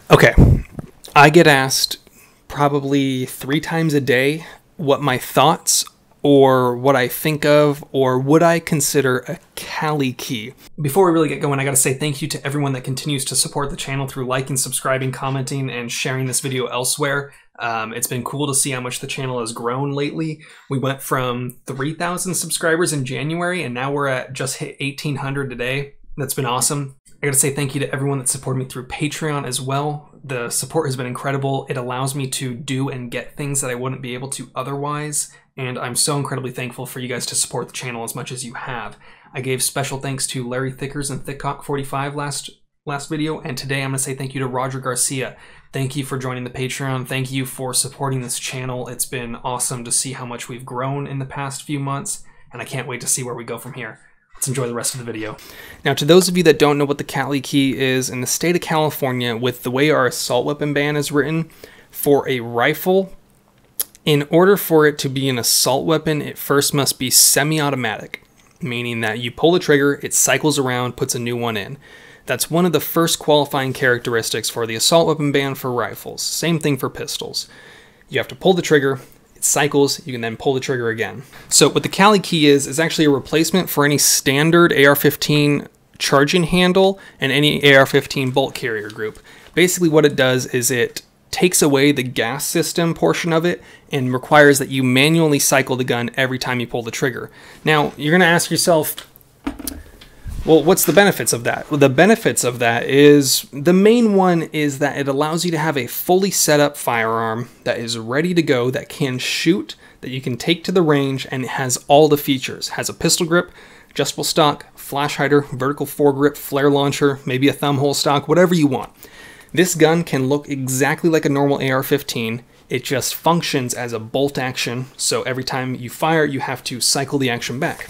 Okay, I get asked probably 3 times a day what my thoughts or what I think of or would I consider a Cali key. Before we really get going, I gotta say thank you to everyone that continues to support the channel through liking, subscribing, commenting, and sharing this video elsewhere. It's been cool to see how much the channel has grown lately. We went from 3,000 subscribers in January and now we're at just hit 1,800 today. That's been awesome. I gotta say thank you to everyone that supported me through Patreon as well. The support has been incredible. It allows me to do and get things that I wouldn't be able to otherwise, and I'm so incredibly thankful for you guys to support the channel as much as you have. I gave special thanks to Larry Thickers and Thickcock45 last video, and today I'm gonna say thank you to Roger Garcia. Thank you for joining the Patreon. Thank you for supporting this channel. It's been awesome to see how much we've grown in the past few months, and I can't wait to see where we go from here. Let's enjoy the rest of the video. Now, to those of you that don't know what the Cali key is, in the state of California, with the way our assault weapon ban is written, for a rifle, in order for it to be an assault weapon, it first must be semi-automatic, meaning that you pull the trigger, it cycles around, puts a new one in. That's one of the first qualifying characteristics for the assault weapon ban for rifles. Same thing for pistols. You have to pull the trigger, it cycles, you can then pull the trigger again. So what the Cali key is actually a replacement for any standard AR-15 charging handle and any AR-15 bolt carrier group. Basically what it does is it takes away the gas system portion of it and requires that you manually cycle the gun every time you pull the trigger. Now, you're gonna ask yourself, well, what's the benefits of that? Well, the benefits of that is, the main one is that it allows you to have a fully set up firearm that is ready to go, that can shoot, that you can take to the range, and it has all the features. It has a pistol grip, adjustable stock, flash hider, vertical foregrip, flare launcher, maybe a thumb hole stock, whatever you want. This gun can look exactly like a normal AR-15. It just functions as a bolt action, so every time you fire, you have to cycle the action back.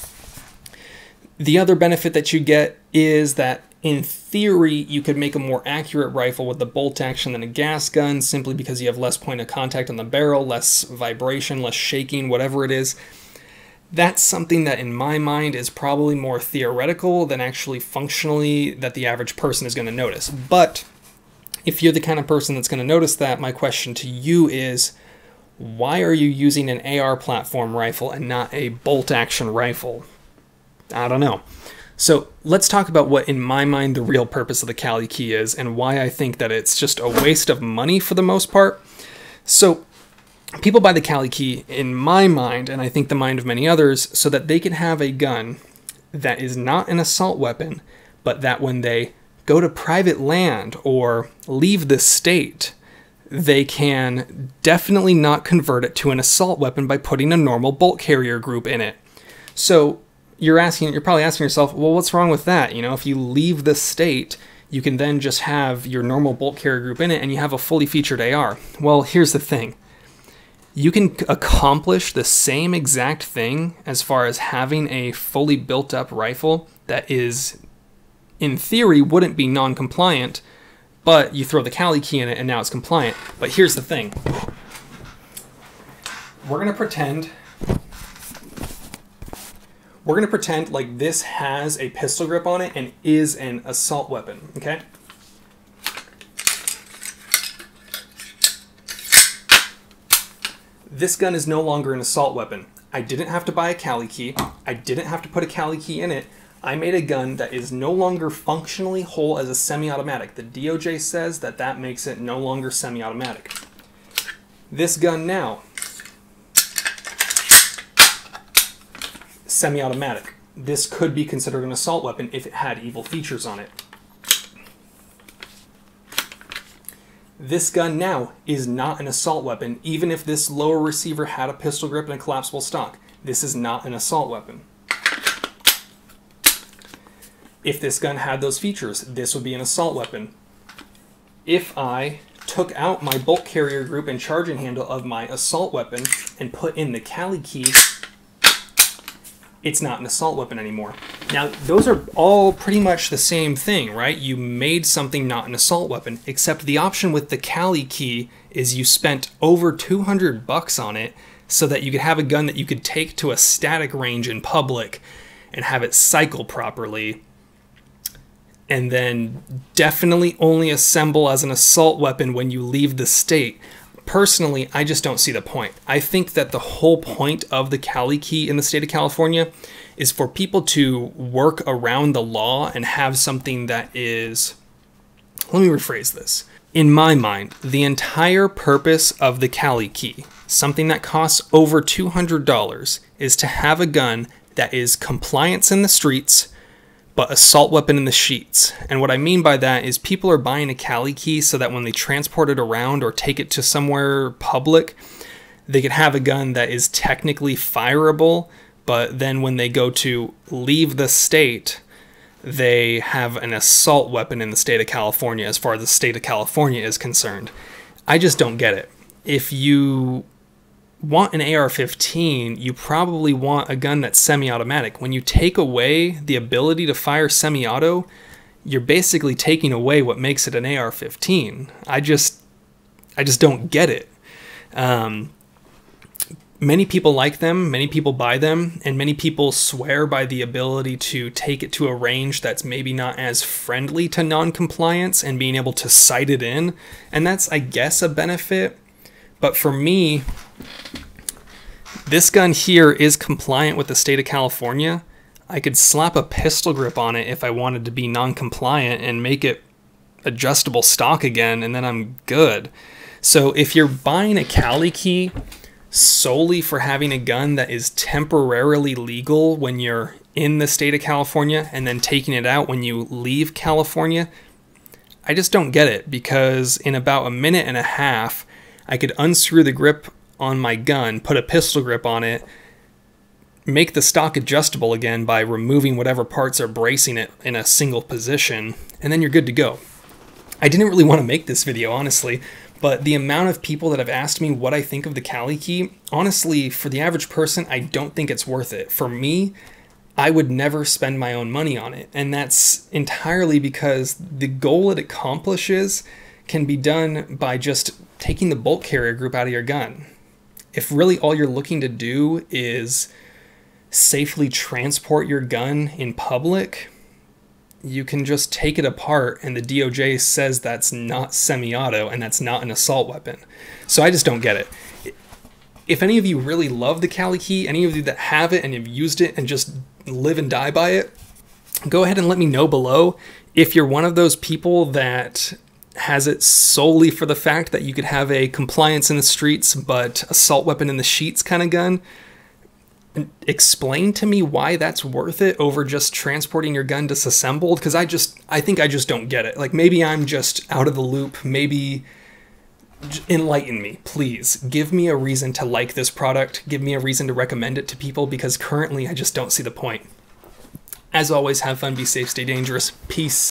The other benefit that you get is that, in theory, you could make a more accurate rifle with the bolt action than a gas gun, simply because you have less point of contact on the barrel, less vibration, less shaking, whatever it is. That's something that, in my mind, is probably more theoretical than actually functionally that the average person is going to notice. But if you're the kind of person that's going to notice that, my question to you is, why are you using an AR platform rifle and not a bolt action rifle? I don't know. So let's talk about what, in my mind, the real purpose of the Cali key is and why I think that it's just a waste of money for the most part. So people buy the Cali key, in my mind, and I think the mind of many others, so that they can have a gun that is not an assault weapon, but that when they go to private land or leave the state, they can definitely not convert it to an assault weapon by putting a normal bolt carrier group in it. So you're probably asking yourself, well, what's wrong with that? You know, if you leave the state, you can then just have your normal bolt carrier group in it and you have a fully featured AR. Well, here's the thing. You can accomplish the same exact thing as far as having a fully built up rifle that is, in theory, wouldn't be non-compliant, but you throw the Cali key in it and now it's compliant. But here's the thing. We're gonna pretend like this has a pistol grip on it and is an assault weapon, okay? This gun is no longer an assault weapon. I didn't have to buy a Cali key. I didn't have to put a Cali key in it. I made a gun that is no longer functionally whole as a semi-automatic. The DOJ says that that makes it no longer semi-automatic. This gun now, semi-automatic. This could be considered an assault weapon if it had evil features on it. This gun now is not an assault weapon, even if this lower receiver had a pistol grip and a collapsible stock. This is not an assault weapon. If this gun had those features, this would be an assault weapon. If I took out my bolt carrier group and charging handle of my assault weapon and put in the Cali key, it's not an assault weapon anymore. Now, those are all pretty much the same thing, right? You made something not an assault weapon, except the option with the Cali key is you spent over 200 bucks on it so that you could have a gun that you could take to a static range in public and have it cycle properly. and then definitely only assemble as an assault weapon when you leave the state. Personally, I just don't see the point. I think that the whole point of the Cali key in the state of California is for people to work around the law and have something that is, let me rephrase this. In my mind, the entire purpose of the Cali key, something that costs over $200, is to have a gun that is compliance in the streets, but assault weapon in the sheets. And what I mean by that is people are buying a Cali key so that when they transport it around or take it to somewhere public, they could have a gun that is technically fireable, but then when they go to leave the state, they have an assault weapon in the state of California as far as the state of California is concerned. I just don't get it. If you want an AR-15, you probably want a gun that's semi-automatic. When you take away the ability to fire semi-auto, you're basically taking away what makes it an AR-15. I just don't get it. Many people like them, many people buy them, and many people swear by the ability to take it to a range that's maybe not as friendly to non-compliance and being able to sight it in. And that's, I guess, a benefit. But for me, this gun here is compliant with the state of California. I could slap a pistol grip on it if I wanted to be non-compliant and make it adjustable stock again, and then I'm good. So if you're buying a Cali key solely for having a gun that is temporarily legal when you're in the state of California and then taking it out when you leave California, I just don't get it, because in about a minute and a half, I could unscrew the grip on my gun, put a pistol grip on it, make the stock adjustable again by removing whatever parts are bracing it in a single position, and then you're good to go. I didn't really want to make this video, honestly, but the amount of people that have asked me what I think of the Cali key, honestly, for the average person, I don't think it's worth it. For me, I would never spend my own money on it, and that's entirely because the goal it accomplishes can be done by just taking the bolt carrier group out of your gun. If really all you're looking to do is safely transport your gun in public, you can just take it apart and the DOJ says that's not semi-auto and that's not an assault weapon. So I just don't get it. If any of you really love the Cali key, any of you that have it and have used it and just live and die by it, go ahead and let me know below. If you're one of those people that has it solely for the fact that you could have a compliance in the streets but assault weapon in the sheets kind of gun, explain to me why that's worth it over just transporting your gun disassembled, because I think I just don't get it. Like, maybe I'm just out of the loop. Maybe enlighten me, please. Give me a reason to like this product. Give me a reason to recommend it to people, because currently I just don't see the point. As always, have fun, be safe, stay dangerous. Peace.